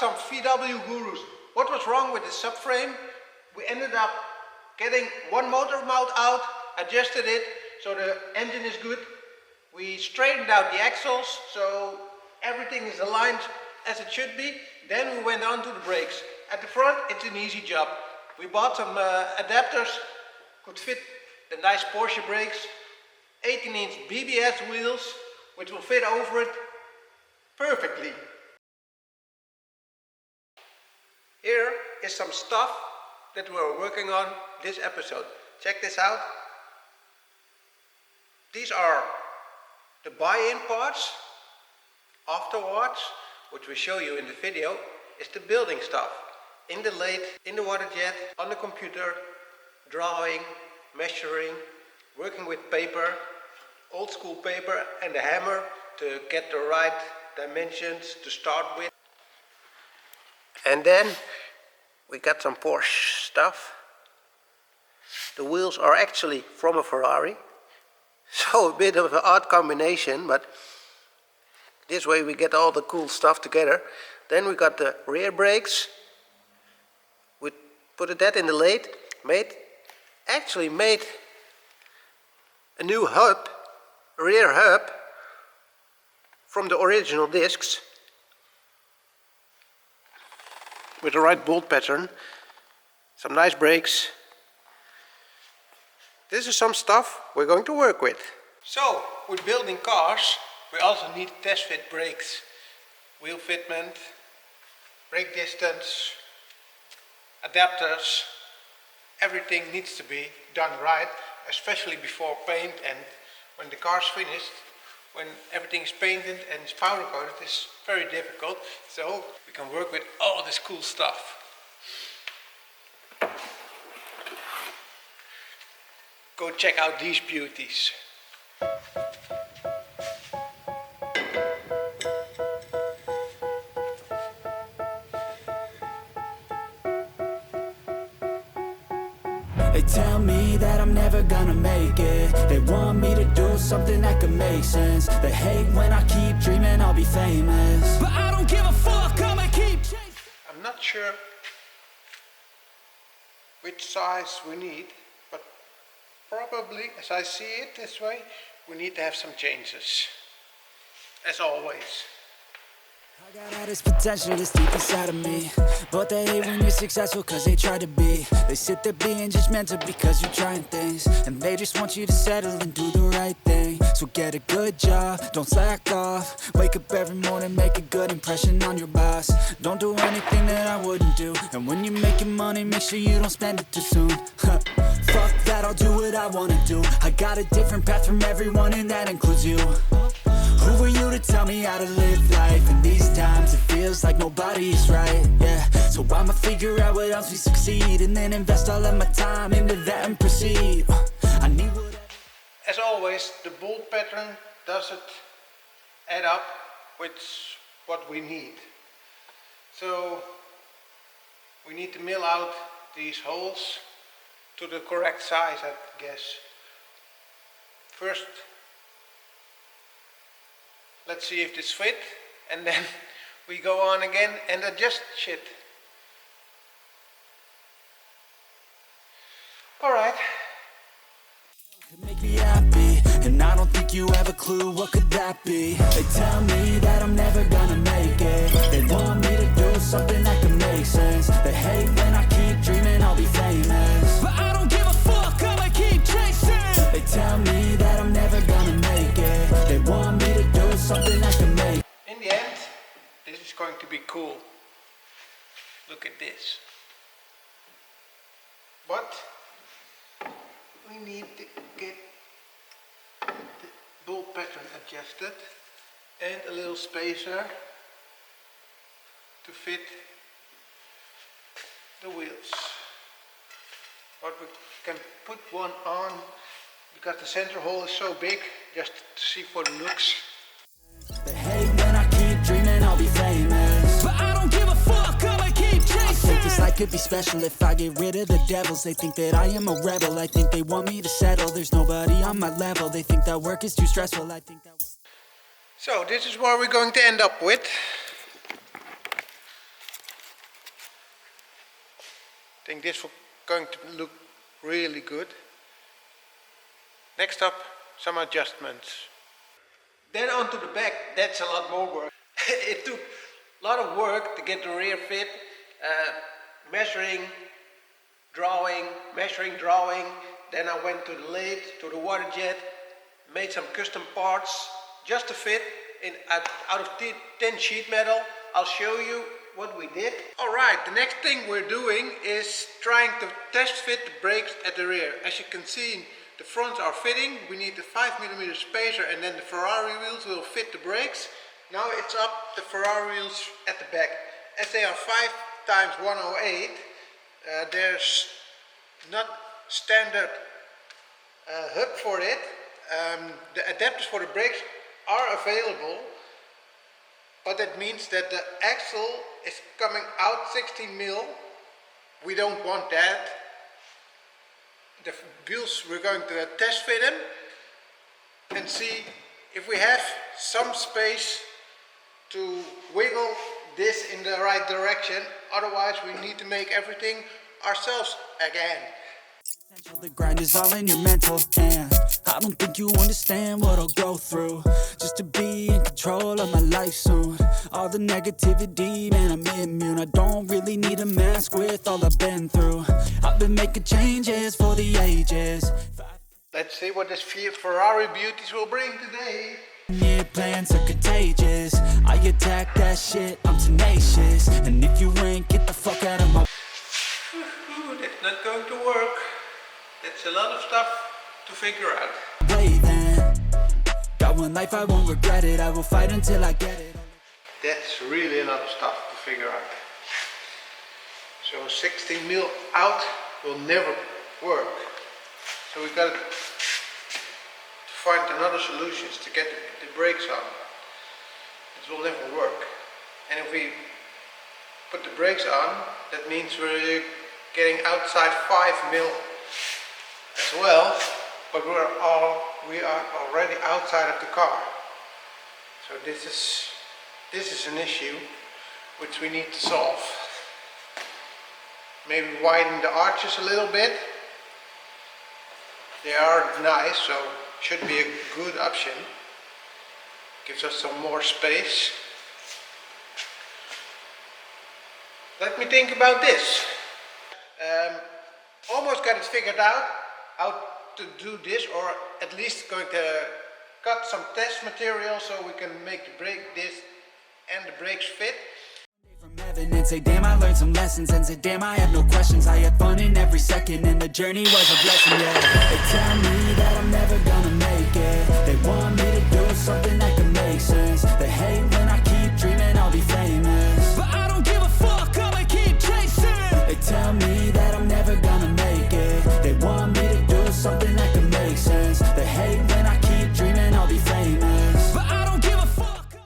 asked some VW gurus what was wrong with the subframe. We ended up getting one motor mount out, adjusted it so the engine is good. We straightened out the axles so everything is aligned as it should be. Then we went on to the brakes. At the front it's an easy job. We bought some adapters, could fit the nice Porsche brakes, 18-inch BBS wheels which will fit over it perfectly. Here is some stuff that we're working on this episode. Check this out. These are the buy-in parts. Afterwards, which we show you in the video, is the building stuff. In the lathe, in the water jet, on the computer, drawing, measuring, working with paper, old school paper and the hammer to get the right dimensions to start with. And then we got some Porsche stuff. The wheels are actually from a Ferrari, so a bit of an odd combination, but this way we get all the cool stuff together. Then we got the rear brakes. We put that in the lathe, actually made a new hub, rear hub, from the original discs with the right bolt pattern, some nice brakes. This is some stuff we're going to work with. So, with building cars, we also need test fit brakes, wheel fitment, brake distance, adapters. Everything needs to be done right, especially before paint, and when the car's finished, when everything is painted and it's powder coated, it's very difficult. So we can work with all this cool stuff. Go check out these beauties. They tell me that I'm never gonna make it. They want me to do something that could make sense. They hate when I keep dreaming I'll be famous, but I don't give a fuck, I'ma keep chasing. I'm not sure which size we need, but probably, as I see it this way, we need to have some changes, as always. I got all this potential that's deep inside of me, but they hate when you're successful cause they try to be. They sit there being judgmental because you're trying things, and they just want you to settle and do the right thing. So get a good job, don't slack off. Wake up every morning, make a good impression on your boss. Don't do anything that I wouldn't do, and when you're making money, make sure you don't spend it too soon. Fuck that, I'll do what I wanna do. I got a different path from everyone and that includes you. Who are you to tell me how to live life? In these times it feels like nobody's right, yeah. So I'ma figure out what else we succeed, and then invest all of my time into that and proceed. I need whatever. As always, the bolt pattern doesn't add up with what we need. So we need to mill out these holes to the correct size, I guess. First, let's see if this fit, and then we go on again and adjust shit. Alright. Could make me happy, and I don't think you have a clue what could that be. They tell me that I'm never gonna make it. They want me to do something that could make sense. They hate when I keep dreaming I'll be famous, but I don't give a fuck, I'ma keep chasing. They tell me that I'm never gonna make it. They want me to do something that can make. In the end, this is going to be cool. Look at this. But we need to get the bolt pattern adjusted and a little spacer to fit the wheels. But we can put one on because the center hole is so big, just to see for the looks. They hate when I keep dreaming I'll be famous, but I don't give a fuck, I'ma keep chasing. I think this life could be special if I get rid of the devils. They think that I am a rebel, I think they want me to settle. There's nobody on my level, they think that work is too stressful. I think that. So this is what we're going to end up with. think this is going to look really good. Next up, some adjustments. Then onto the back, that's a lot more work. It took a lot of work to get the rear fit, measuring, drawing, then I went to the lathe, to the water jet, made some custom parts just to fit in out of 10 sheet metal. I'll show you what we did. Alright, the next thing we're doing is trying to test fit the brakes at the rear. As you can see, the fronts are fitting. We need the 5mm spacer, and then the Ferrari wheels will fit the brakes. Now it's up the Ferrari wheels at the back. As they are 5x108, there's not standard hub for it. The adapters for the brakes are available, but that means that the axle is coming out 16mm. We don't want that. The wheels, we're going to test fit them and see if we have some space to wiggle this in the right direction. Otherwise we need to make everything ourselves again. The grind is all in your mental, and I don't think you understand what I'll go through just to be in control of my life soon. All the negativity, man, I'm immune. I don't really need a mask with all I've been through. I've been making changes for the ages. Let's see what this Ferrari beauties will bring today. Yeah, plans are contagious. I attack that shit, I'm tenacious. And if you ain't, get the fuck out of my... That's not going to work. That's a lot of stuff to figure out. Play then. Got one life, I won't regret it. I will fight until I get it. That's really a lot of stuff to figure out. So 16mm out will never work. So we got to find another solutions to get the brakes on. It will never work. And if we put the brakes on, that means we're getting outside 5mm as well, but we are already outside of the car. So this is an issue which we need to solve. Maybe widen the arches a little bit. They are nice, so should be a good option. Gives us some more space. Let me think about this. Almost got it figured out how to do this, or at least going to cut some test material so we can make the brake disc and the brakes fit. From heaven and say damn, I learned some lessons, and say damn, I have no questions. I had fun in every second, and the journey was a blessing. Yeah, they tell me that I'm never gonna make it. They want me to do something that can make sense. They hate when I keep dreaming I'll be famous, but I don't give a fuck, I'ma keep chasing. They tell me that I'm never gonna make it. They want me to do something that can make sense. They hate when I keep dreaming I'll be famous, but I don't give a fuck.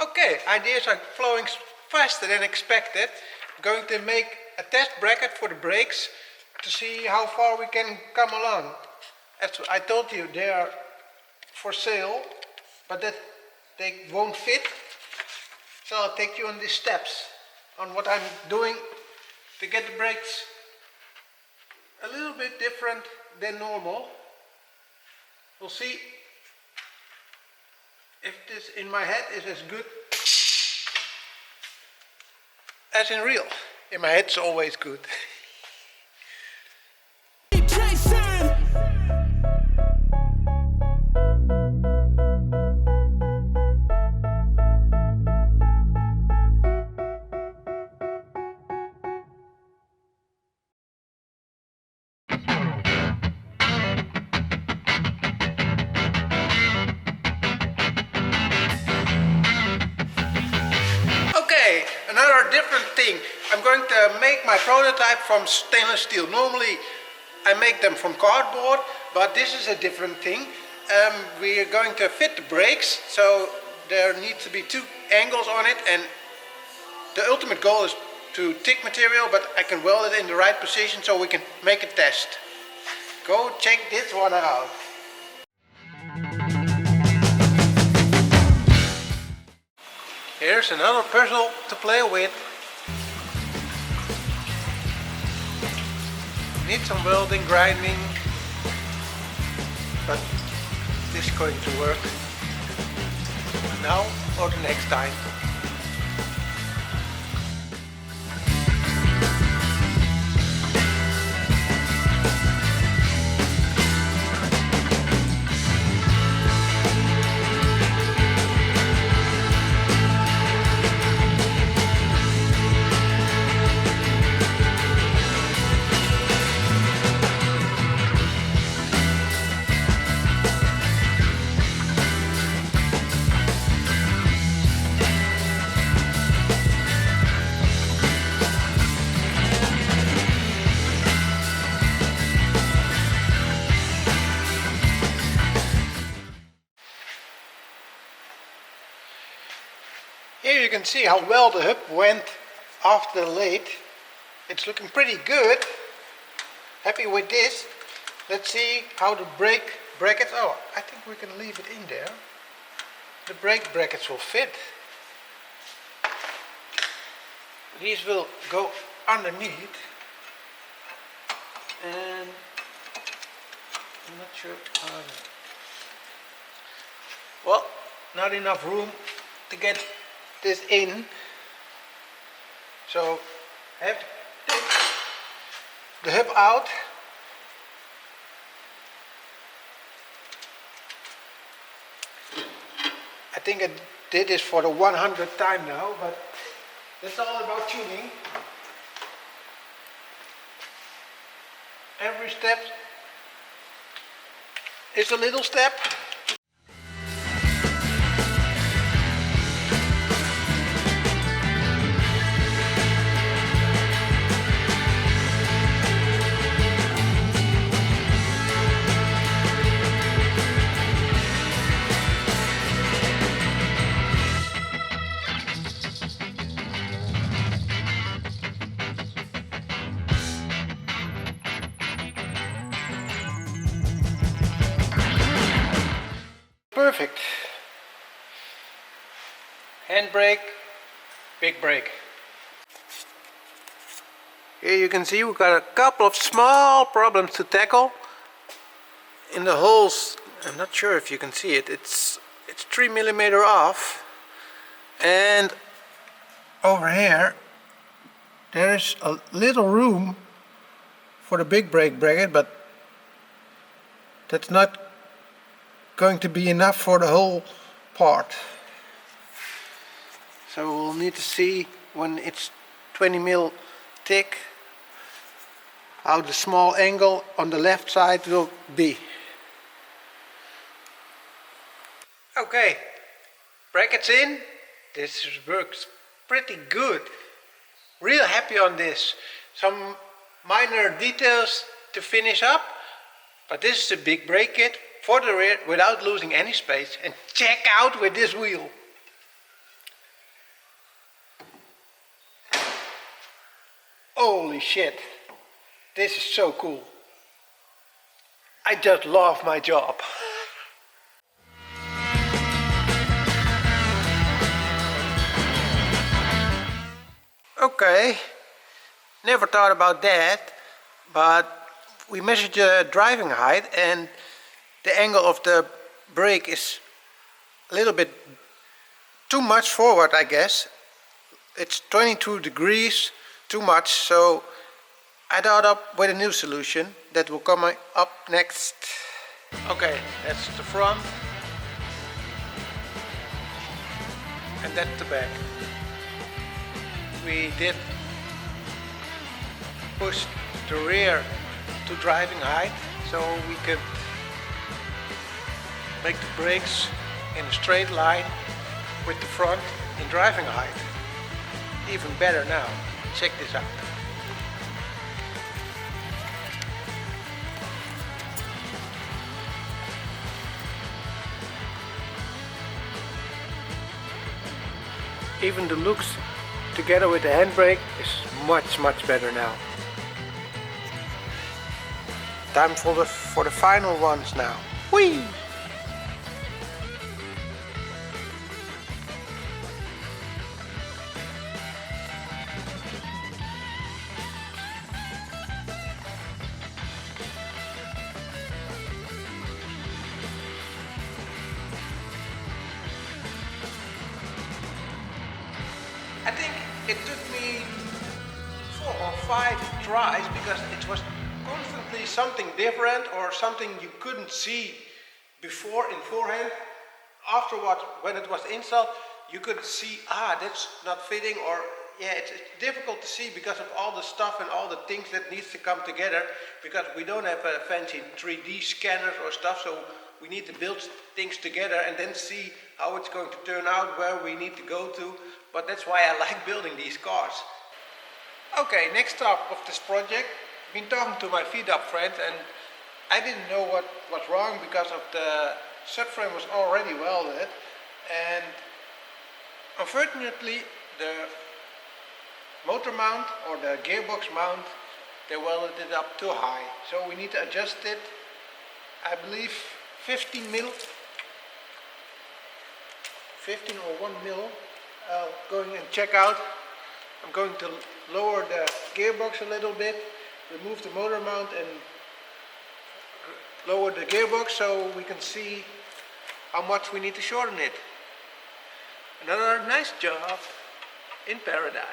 Okay, ideas are flowing faster than expected. I'm going to make a test bracket for the brakes to see how far we can come along. As I told you, they are for sale, but that they won't fit. So I'll take you on these steps on what I'm doing to get the brakes a little bit different than normal. We'll see if this in my head is as good as in real. In my head it's always good. Another different thing. I'm going to make my prototype from stainless steel. Normally I make them from cardboard, but this is a different thing. We are going to fit the brakes, so there needs to be two angles on it, and the ultimate goal is to thick material, but I can weld it in the right position so we can make a test. Go check this one out. Here's another puzzle to play with. Need some welding, grinding, but this is going to work now or the next time. Here you can see how well the hub went after the lathe. It's looking pretty good. Happy with this. Let's see how the brake brackets, oh, I think we can leave it in there. The brake brackets will fit. These will go underneath. And I'm not sure. Well, not enough room to get this in, so I have to take the hub out. I think I did this for the 100th time now, but that's all about tuning. Every step is a little step. Perfect. Handbrake, big brake. Here you can see we've got a couple of small problems to tackle. In the holes, I'm not sure if you can see it, it's 3mm off. And over here there's a little room for the big brake bracket, but that's not going to be enough for the whole part. So we'll need to see when it's 20mm thick how the small angle on the left side will be. Okay, brackets in. This works pretty good. Real happy on this. Some minor details to finish up, but this is a big brake kit for the rear without losing any space. And check out with this wheel. Holy shit, this is so cool. I just love my job. Okay, never thought about that, but we measured the driving height and the angle of the brake is a little bit too much forward, I guess. It's 22 degrees too much, so I thought up with a new solution that will come up next. Okay, that's the front and that's the back. We did push the rear to driving height so we could make the brakes in a straight line with the front in driving height. Even better now. Check this out. Even the looks together with the handbrake is much better now. Time for the final ones now. Whee! I think it took me 4 or 5 tries because it was constantly something different or something you couldn't see beforehand. Afterwards, when it was installed, you could see, that's not fitting, or yeah, it's difficult to see because of all the stuff and all the things that needs to come together, because we don't have a fancy 3D scanners or stuff, so we need to build things together and then see how it's going to turn out, where we need to go to. But that's why I like building these cars. Okay, next stop of this project, I've been talking to my feed up friend, and I didn't know what was wrong because of the subframe was already welded, and unfortunately the motor mount or the gearbox mount, they welded it up too high, so we need to adjust it. I believe 15 mil, 15 or 1 mil. I'll go and check out. I'm going to lower the gearbox a little bit, remove the motor mount and lower the gearbox so we can see how much we need to shorten it. Another nice job in paradise.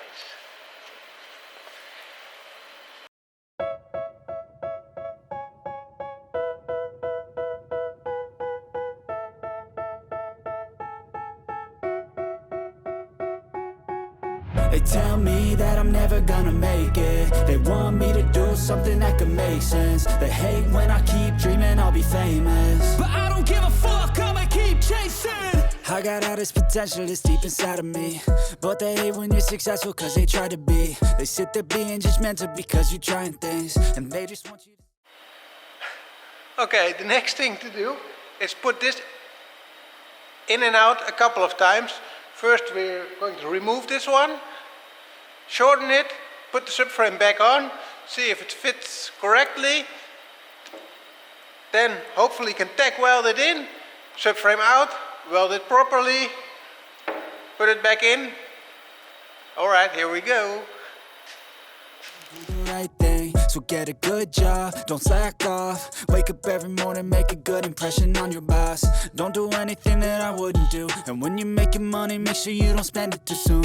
They tell me that I'm never gonna make it. They want me to do something that could make sense. They hate when I keep dreaming I'll be famous, but I don't give a fuck, I'ma keep chasing. I got all this potential that's deep inside of me, but they hate when you're successful cause they try to be. They sit there being judgmental because you're trying things, and they just want you to... Okay, the next thing to do is put this in and out a couple of times. First we're going to remove this one, shorten it, put the subframe back on, see if it fits correctly. Then hopefully can tack weld it in, subframe out, weld it properly, put it back in. Alright, here we go. Do the right thing, so get a good job, don't slack off. Wake up every morning, make a good impression on your boss. Don't do anything that I wouldn't do, and when you're making money, make sure you don't spend it too soon.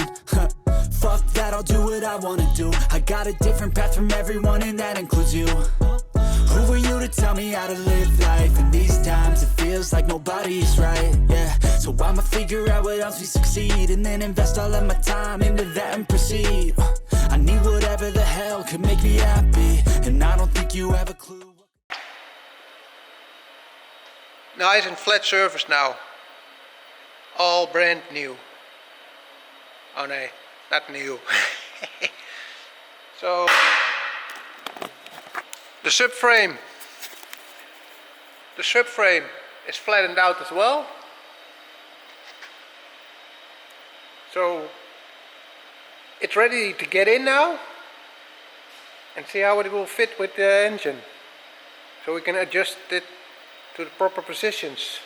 Fuck that, I'll do what I wanna do. I got a different path from everyone, and that includes you. Who are you to tell me how to live life? In these times it feels like nobody's right, yeah. So I'ma figure out what else we succeed, and then invest all of my time into that and proceed. I need whatever the hell could make me happy, and I don't think you have a clue. Nice and flat surface now. All brand new. Oh no, not new. So the subframe is flattened out as well. So it's ready to get in now and see how it will fit with the engine. So we can adjust it to the proper positions.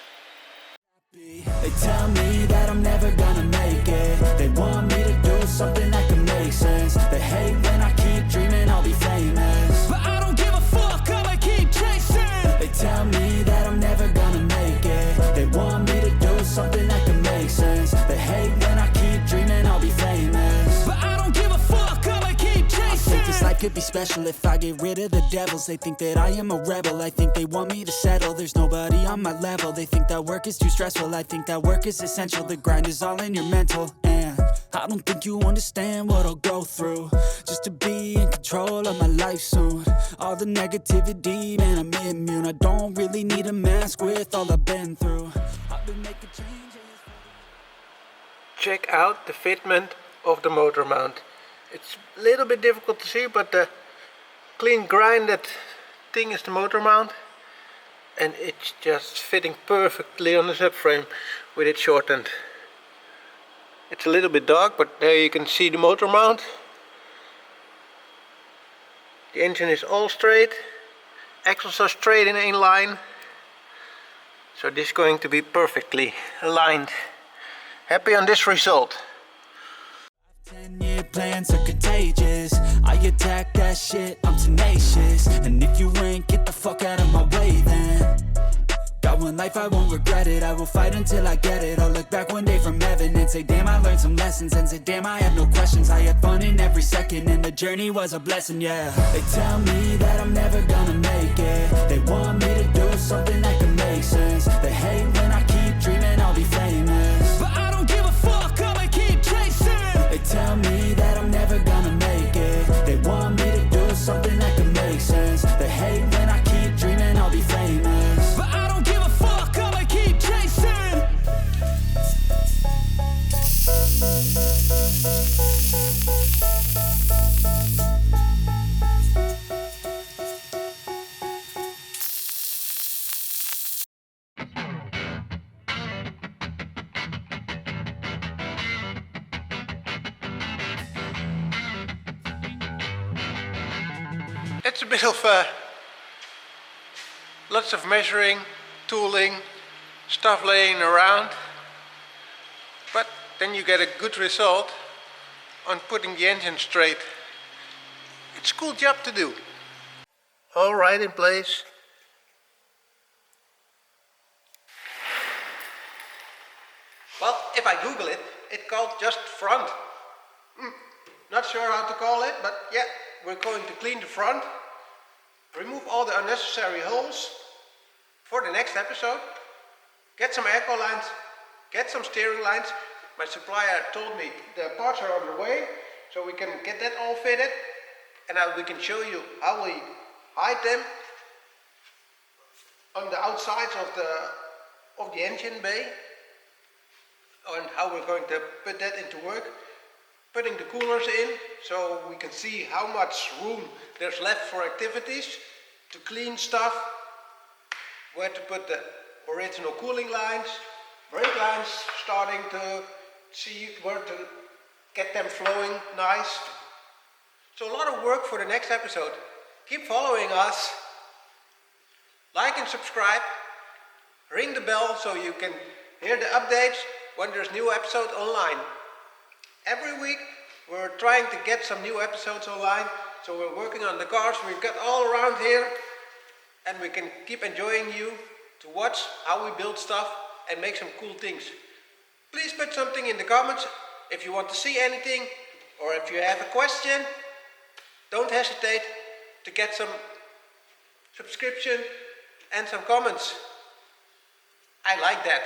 They tell me that I'm never gonna make it. They want me to do something that can make sense. They hate when I keep dreaming I'll be famous, but I don't give a fuck, I'ma keep chasing. They tell me that I'm never gonna make it. They want me to do something that can make sense. They hate when I keep dreaming I'll be famous, but I don't give a fuck, I'ma keep chasing. I think this life could be special if I get rid of the devils. They think that I am a rebel, I think they want me to settle. There's nobody on my level. They think that work is too stressful, I think that work is essential. The grind is all in your mental, and I don't think you understand what I'll go through just to be in control of my life soon. All the negativity, man, I'm immune. I don't really need a mask with all I've been through. I've been making changes. Check out the fitment of the motor mount. It's a little bit difficult to see, but the clean grinded thing is the motor mount, and it's just fitting perfectly on the subframe with it shortened. It's a little bit dark, but there you can see the motor mount. The engine is all straight, axles are straight and in line, so this is going to be perfectly aligned. Happy on this result. 10-year plans are contagious. I attack that shit, I'm tenacious. And if you ain't, get the fuck out of my way then. Got one life, I won't regret it. I will fight until I get it. I'll look back one day from heaven and say, damn, I learned some lessons. And say, damn, I have no questions. I had fun in every second, and the journey was a blessing, yeah. They tell me that I'm never gonna make it. They want me to do something that can make sense. They hate when I keep dreaming I'll be famous, but I don't give a fuck, I'ma keep chasing. They tell me that I'm never gonna make it. They want me to do something that can make sense. They hate when I keep dreaming I'll be famous, but I don't give a fuck, I'ma keep chasing. It's a bit of lots of measuring, tooling, stuff laying around, but then you get a good result on putting the engine straight. It's a cool job to do. All right in place. Well, if I Google it, it's called just front. Not sure how to call it, but yeah, we're going to clean the front, remove all the unnecessary holes for the next episode, get some airco lines, get some steering lines. My supplier told me the parts are on the way, so we can get that all fitted, and we can show you how we hide them on the outsides of the engine bay, and how we're going to put that into work. Putting the coolers in so we can see how much room there's left for activities, to clean stuff, where to put the original cooling lines, brake lines, starting to see where to get them flowing nice. So a lot of work for the next episode. Keep following us, like and subscribe, ring the bell so you can hear the updates when there's new episode online. Every week we're trying to get some new episodes online, so we're working on the cars we've got all around here, and we can keep enjoying you to watch how we build stuff and make some cool things. Please put something in the comments if you want to see anything, or if you have a question. Don't hesitate to get some subscription and some comments. I like that.